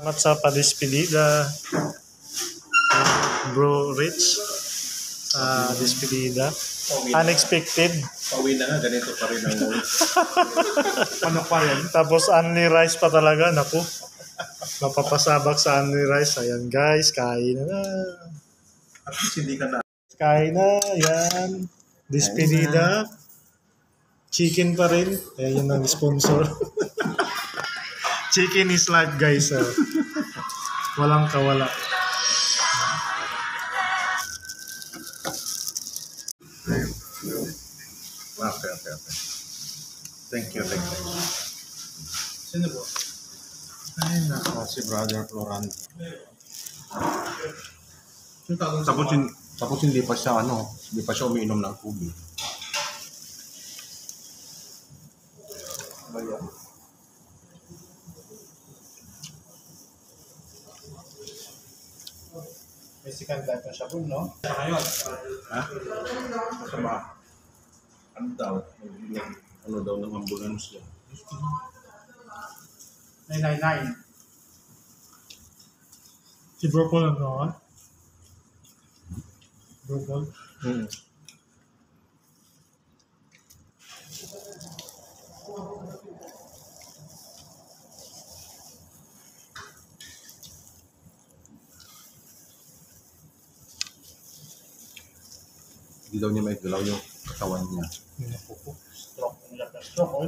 Salamat sa padispedida, Bro Rich, sa despedida. Unexpected. Pauwi na nga, ganito pa rin ang Ano pa yan? Tapos only rice pa talaga, naku. Mapapasabak sa only rice. Ayan guys, kain na. At least hindi ka na. Kain na, yan. Despedida. Chicken pa rin. Ayan yun ang sponsor. Chicken is life guys. Walang kawala. Okay. Thank you. Sino po? Ay, nako, si Brother Floran. Tapos Tapos hindi pa siya, hindi pa siya umiinom ng tubig. Mexican type na sabon, no? Ha? Masama. Ano daw? Ano daw ng ambulance niya? 999. Si Brocol ano ka? Brocol? Hindi daw niya may galaw yung katawan niya. Stroke. Stroke.